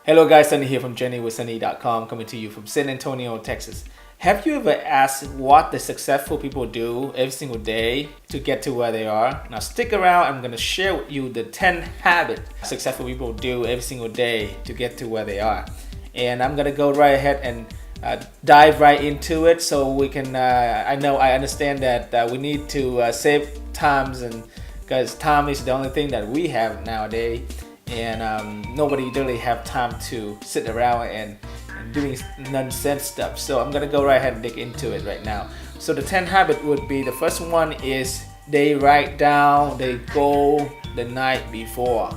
Hello guys, Sunny here from JourneyWithSunny.com, coming to you from San Antonio, Texas. Have you ever asked what the successful people do every single day to get to where they are? Now stick around, I'm going to share with you the 10 habits successful people do every single day to get to where they are. And I'm going to go right ahead and dive right into it so we can, I understand that we need to save times, and because time is the only thing that we have nowadays. And nobody really have time to sit around and doing nonsense stuff. So I'm gonna go right ahead and dig into it right now. So the 10 habit would be, the first one is they write down their goal the night before.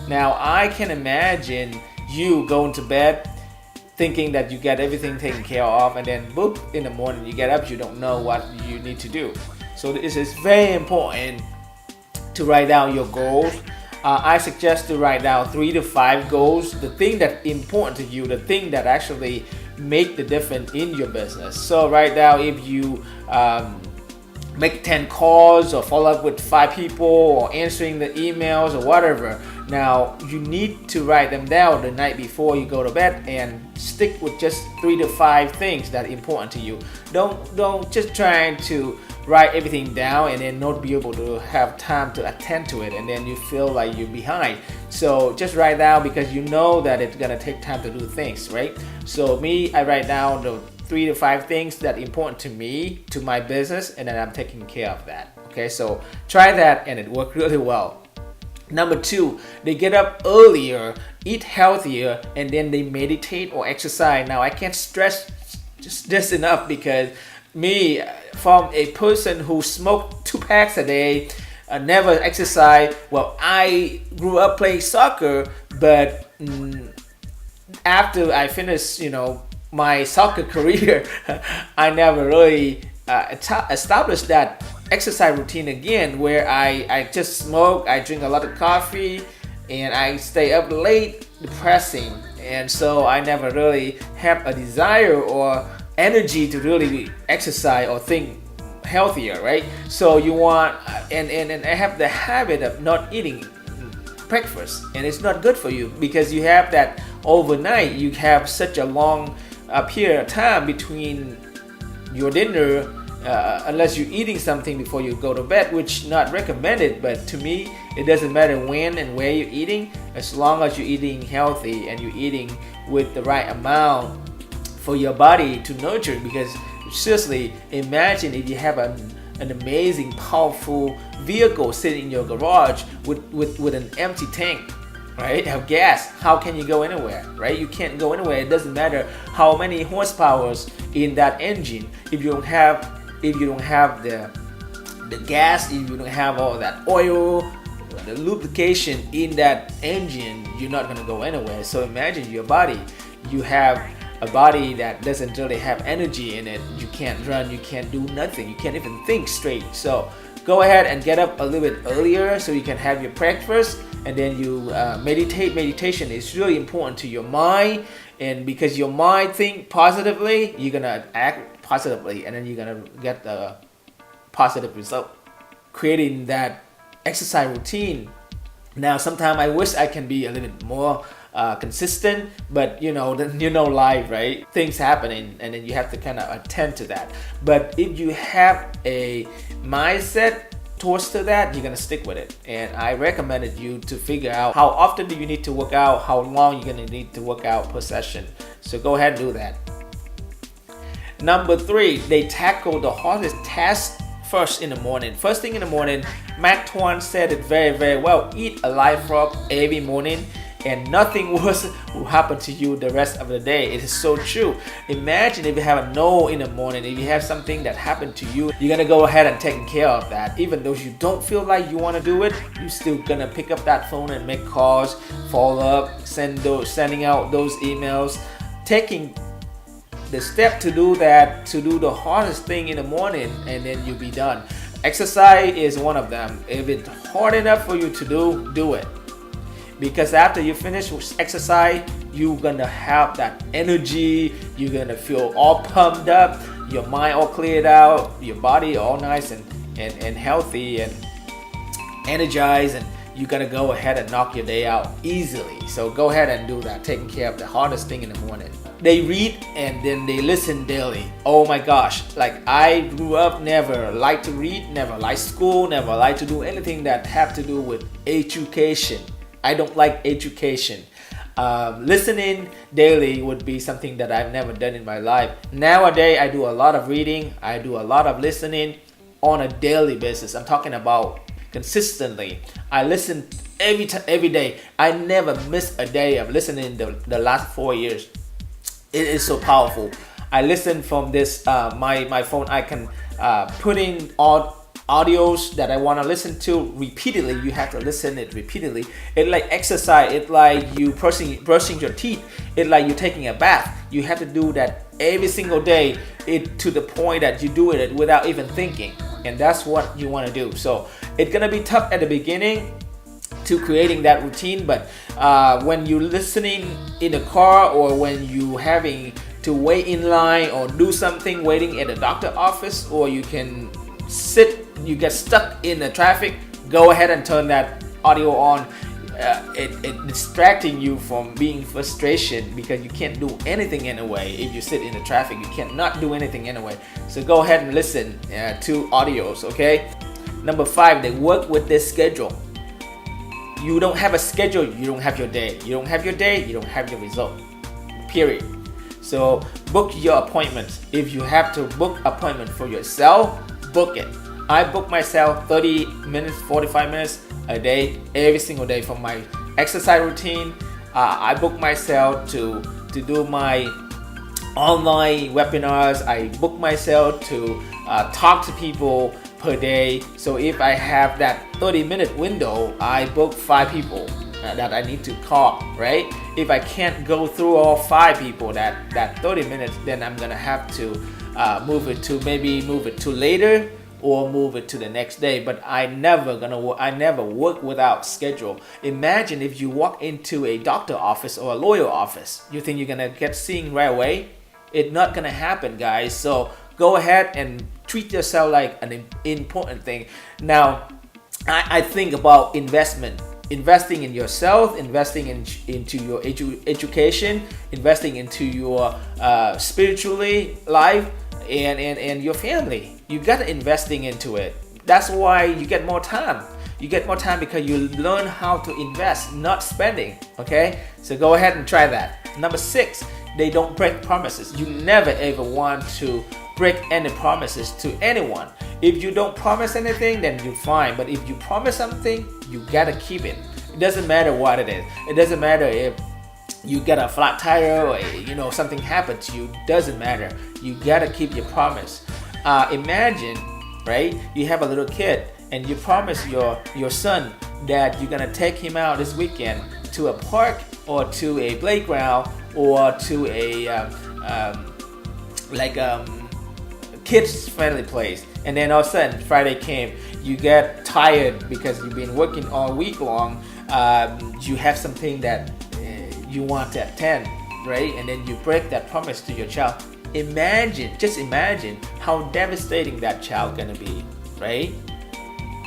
Now I can imagine you going to bed thinking that you got everything taken care of, and then boop, in the morning you get up, you don't know what you need to do. So this is very important to write down your goals. I suggest to write down 3 to 5 goals, the thing that's important to you, the thing that actually make the difference in your business. So right now, if you make 10 calls or follow up with 5 people or answering the emails or whatever, now you need to write them down the night before you go to bed and stick with just 3 to 5 things that are important to you. Don't just try to write everything down and then not be able to have time to attend to it, and then you feel like you're behind. So just write down, because you know that it's gonna take time to do things, right? So me, I write down the 3 to 5 things that are important to me, to my business, and then I'm taking care of that. Okay, so try that and it worked really well. Number 2, they get up earlier, eat healthier, and then they meditate or exercise. Now I can't stress just this enough, because me, from a person who smoked 2 packs a day, never exercise. Well, I grew up playing soccer, but after I finished, my soccer career, I never really established that exercise routine again, where I just smoke, I drink a lot of coffee, and I stay up late depressing. And so I never really have a desire or energy to really exercise or think healthier, right? So you want, and I have the habit of not eating breakfast, and it's not good for you, because you have that overnight, you have such a long period of time between your dinner, unless you're eating something before you go to bed, which not recommended. But to me, it doesn't matter when and where you're eating, as long as you're eating healthy and you're eating with the right amount for your body to nurture. Because seriously, imagine if you have an amazing, powerful vehicle sitting in your garage with an empty tank, right, of gas. How can you go anywhere, right? You can't go anywhere. It doesn't matter how many horsepowers in that engine. If you don't have the gas, if you don't have all that oil, the lubrication in that engine, you're not gonna go anywhere. So imagine your body. You have a body that doesn't really have energy in it. You can't run, you can't do nothing, you can't even think straight. So go ahead and get up a little bit earlier so you can have your breakfast, and then you meditate. Meditation is really important to your mind, and because your mind think positively, you're gonna act positively, and then you're gonna get the positive result. Creating that exercise routine. Now sometimes I wish I can be a little bit more consistent, but life, right? Things happening, and then you have to kind of attend to that. But if you have a mindset towards to that, you're gonna stick with it. And I recommended you to figure out how often do you need to work out, how long you're gonna need to work out per session. So go ahead and do that. Number 3, they tackle the hardest task first in the morning. First thing in the morning, Mark Twain said it very, very well. Eat a live frog every morning, and nothing worse will happen to you the rest of the day. It is so true. Imagine if you have a no in the morning, if you have something that happened to you, you're gonna go ahead and take care of that. Even though you don't feel like you want to do it, you're still gonna pick up that phone and make calls, follow up, sending out those emails, taking the step to do that, to do the hardest thing in the morning, and then you'll be done. Exercise is one of them. If it's hard enough for you to do it. Because after you finish with exercise, you're gonna have that energy, you're gonna feel all pumped up, your mind all cleared out, your body all nice and healthy and energized, and you're gonna go ahead and knock your day out easily. So go ahead and do that, taking care of the hardest thing in the morning. They read and then they listen daily. Oh my gosh, like I grew up never liked to read, never liked school, never liked to do anything that have to do with education. I don't like education. Listening daily would be something that I've never done in my life. Nowadays, I do a lot of reading, I do a lot of listening on a daily basis. I'm talking about consistently. I listen every day. I never miss a day of listening the last 4 years. It is so powerful. I listen from this my phone. I can put in all audios that I want to listen to repeatedly. You have to listen it repeatedly. It's like exercise. It's like you brushing your teeth. It's like you taking a bath. You have to do that every single day, it to the point that you do it without even thinking. And that's what you want to do. So it's gonna be tough at the beginning to creating that routine, but when you're listening in the car, or when you having to wait in line or do something waiting at the doctor office, or you can you get stuck in the traffic, go ahead and turn that audio on. It distracting you from being frustration, because you can't do anything anyway. If you sit in the traffic, you cannot do anything anyway. So go ahead and listen to audios, okay? Number 5, they work with their schedule. You don't have a schedule, you don't have your day. You don't have your day, you don't have your result. Period. So book your appointments. If you have to book appointment for yourself, book it. I book myself 30 minutes, 45 minutes a day, every single day for my exercise routine. I book myself to do my online webinars. I book myself to talk to people per day. So if I have that 30-minute window, I book 5 people that I need to call, right? If I can't go through all 5 people that 30 minutes, then I'm gonna have to move it to later, or move it to the next day. But I never work without schedule. Imagine if you walk into a doctor office or a lawyer office, you think you're gonna get seen right away? It's not gonna happen, guys. So go ahead and treat yourself like an important thing. Now, I think about investing in yourself, investing into your education, investing into your spiritually life, and your family. You gotta investing into it. That's why you get more time. You get more time because you learn how to invest, not spending. Okay, so go ahead and try that. Number 6, they don't break promises. You never ever want to break any promises to anyone. If you don't promise anything, then you're fine. But if you promise something, you gotta keep it. It doesn't matter what it is. It doesn't matter if you get a flat tire, or something happened to you. Doesn't matter. You gotta keep your promise. Imagine, right? You have a little kid and you promise your son that you're gonna take him out this weekend to a park, or to a playground, or to a kids friendly place. And then all of a sudden Friday came, you get tired because you've been working all week long. You have something that you want to attend, right? And then you break that promise to your child. Just imagine how devastating that child gonna be, right?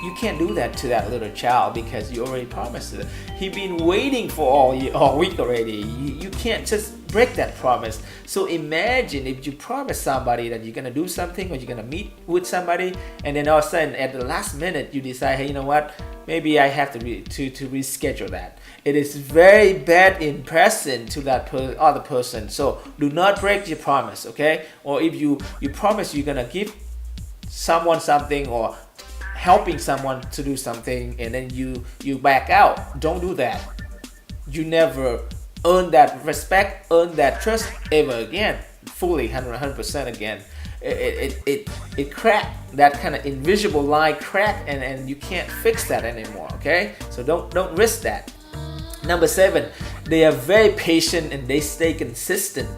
You can't do that to that little child because you already promised it. He been waiting for all week already. You can't just break that promise. So imagine if you promise somebody that you're gonna do something, or you're gonna meet with somebody, and then all of a sudden at the last minute you decide, hey, you know what? Maybe I have to reschedule that. It is very bad impression to that other person. So do not break your promise, okay? Or if you promise you're gonna give someone something, or helping someone to do something, and then you back out, don't do that. You never earn that respect, earn that trust ever again, fully 100% again. It cracked, that kind of invisible line cracked, and you can't fix that anymore, okay? So don't risk that. Number 7, they are very patient and they stay consistent.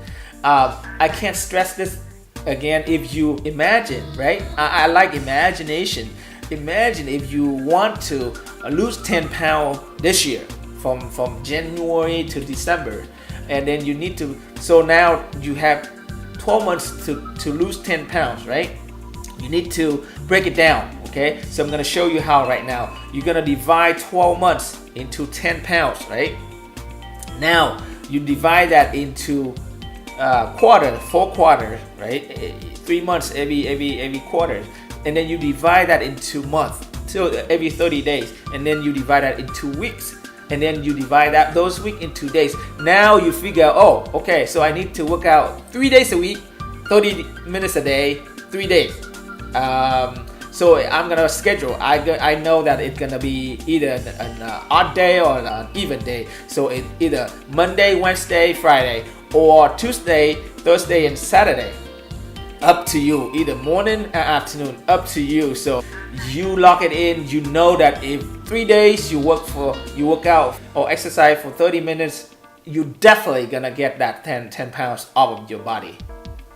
I can't stress this again. If you imagine, right? I like imagination. Imagine if you want to lose 10 pounds this year, from January to December, and then you need to, so now you have 12 months to lose 10 pounds, right? You need to break it down. Okay, so I'm gonna show you how right now. You're gonna divide 12 months into 10 pounds, right? Now you divide that into quarter, 4 quarters, right? 3 months every quarter, and then you divide that into month, so every 30 days, and then you divide that into weeks, and then you divide that those weeks into days. Now you figure, oh, okay, so I need to work out 3 days a week, 30 minutes a day, 3 days. So I'm gonna schedule. I know that it's gonna be either an odd day or an even day. So it's either Monday, Wednesday, Friday, or Tuesday, Thursday, and Saturday. Up to you. Either morning or afternoon. Up to you. So you lock it in. You know that if 3 days you work out or exercise for 30 minutes, you definitely gonna get that 10 pounds off of your body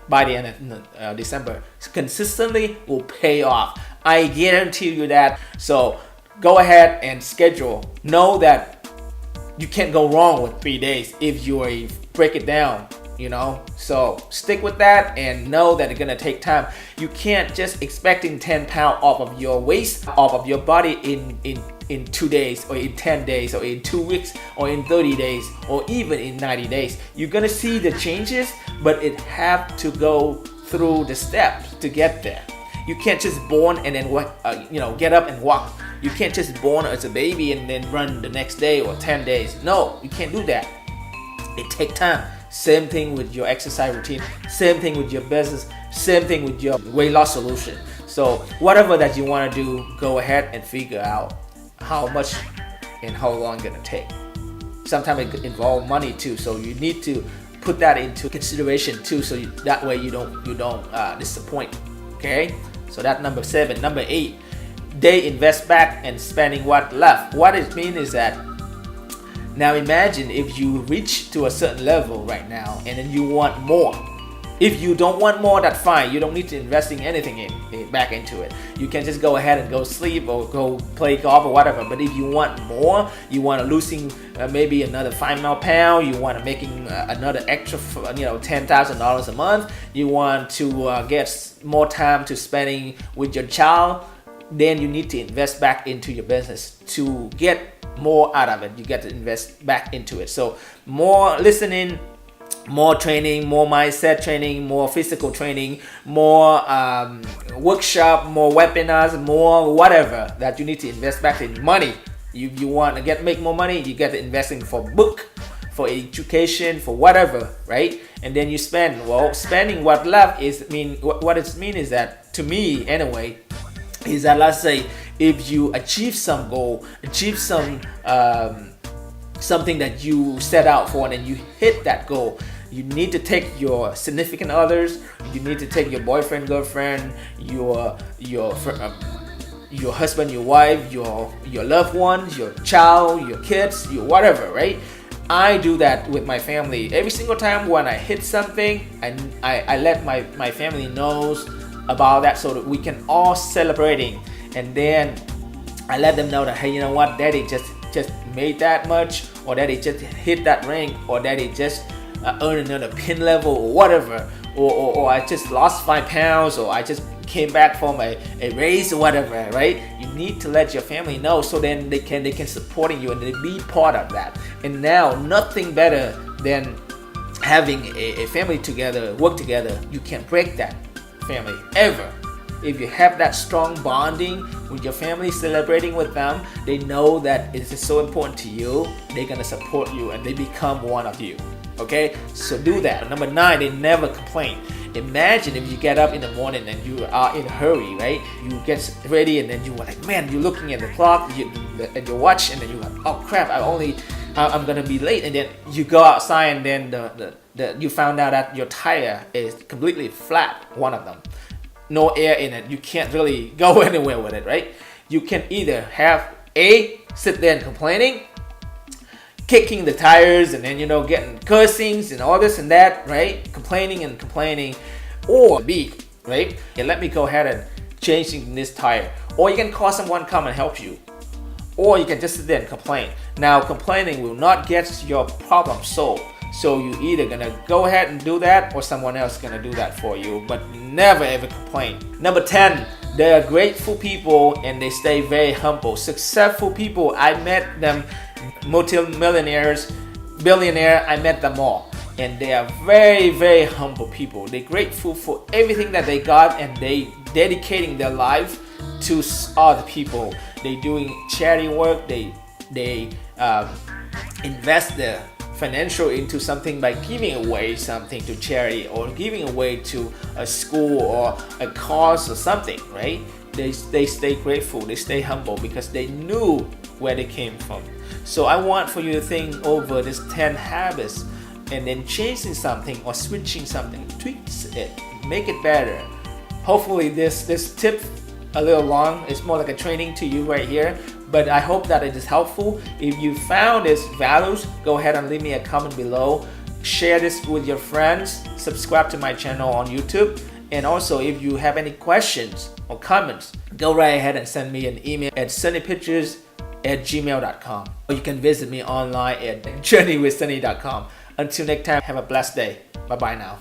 by the end of December. Consistently will pay off. I guarantee you that. So go ahead and schedule. Know that you can't go wrong with 3 days if you break it down, So stick with that and know that it's gonna take time. You can't just expecting 10 pounds off of your waist, off of your body in 2 days or in 10 days or in 2 weeks or in 30 days or even in 90 days. You're gonna see the changes, but it have to go through the steps to get there. You can't just born and then get up and walk. You can't just born as a baby and then run the next day or 10 days. No, you can't do that. It takes time. Same thing with your exercise routine. Same thing with your business. Same thing with your weight loss solution. So whatever that you want to do, go ahead and figure out how much and how long it's gonna take. Sometimes it involves money too, so you need to put that into consideration too, so that way you don't disappoint. Okay, so that's number 7. Number 8, they invest back and spending what left. What it means is that now imagine if you reach to a certain level right now and then you want more. If you don't want more, that's fine. You don't need to investing anything back into it. You can just go ahead and go sleep or go play golf or whatever. But if you want more, you want to losing maybe another 5 more pounds, you want to making another extra $10,000 a month, you want to get more time to spending with your child, then you need to invest back into your business to get more out of it. You get to invest back into it. So more listening, more training, more mindset training, more physical training, more workshop, more webinars, more whatever that you need to invest back in money. You want to make more money, you get to investing for book, for education, for whatever, right? And then you spend. Well, spending what left what it means is that, to me anyway, is that, let's say if you achieve some goal, achieve some something that you set out for, and then you hit that goal, you need to take your significant others, you need to take your boyfriend, girlfriend, your husband, your wife, your loved ones, your child, your kids, your whatever, right? I do that with my family. Every single time when I hit something, I let my family knows about that so that we can all celebrating. And then I let them know that, hey, you know what, daddy just made that much, or daddy just hit that rank, or daddy just earned another pin level or whatever, or I just lost 5 pounds, or I just came back from a race or whatever, right? You need to let your family know, so then they can supporting you and they be part of that. And now nothing better than having a family together, work together. You can't break that family ever. If you have that strong bonding with your family, celebrating with them, they know that it is so important to you. They're gonna support you and they become one of you. Okay, so do that. Number 9, they never complain. Imagine if you get up in the morning and you are in a hurry, right? You get ready and then you were like, man, you're looking at the clock, at your watch, and then you're like, oh crap, I'm gonna be late. And then you go outside and then you found out that your tire is completely flat, one of them. No air in it. You can't really go anywhere with it, right? You can either have sit there and complaining, kicking the tires, and then getting cursings and all this and that, right? Complaining, or B, right? Okay, let me go ahead and changing this tire, or you can call someone come and help you, or you can just sit there and complain. Now, complaining will not get your problem solved. So you either gonna go ahead and do that, or someone else gonna do that for you. But never ever complain. Number 10, They are grateful people and they stay very humble. Successful people, I met them, multi-millionaires, billionaire, I met them all. And they are very, very humble people. They're grateful for everything that they got and they dedicating their life to other people. They doing charity work. They invest their financial into something by giving away something to charity or giving away to a school or a cause or something, right? They stay grateful, they stay humble because they knew where they came from. So I want for you to think over this 10 habits and then changing something or switching something, tweaks it, make it better. Hopefully this tip a little long, it's more like a training to you right here, but I hope that it is helpful. If you found this values, go ahead and leave me a comment below. Share this with your friends. Subscribe to my channel on YouTube. And also, if you have any questions or comments, go right ahead and send me an email at sunnypictures@gmail.com. Or you can visit me online at journeywithsunny.com. Until next time, have a blessed day. Bye-bye now.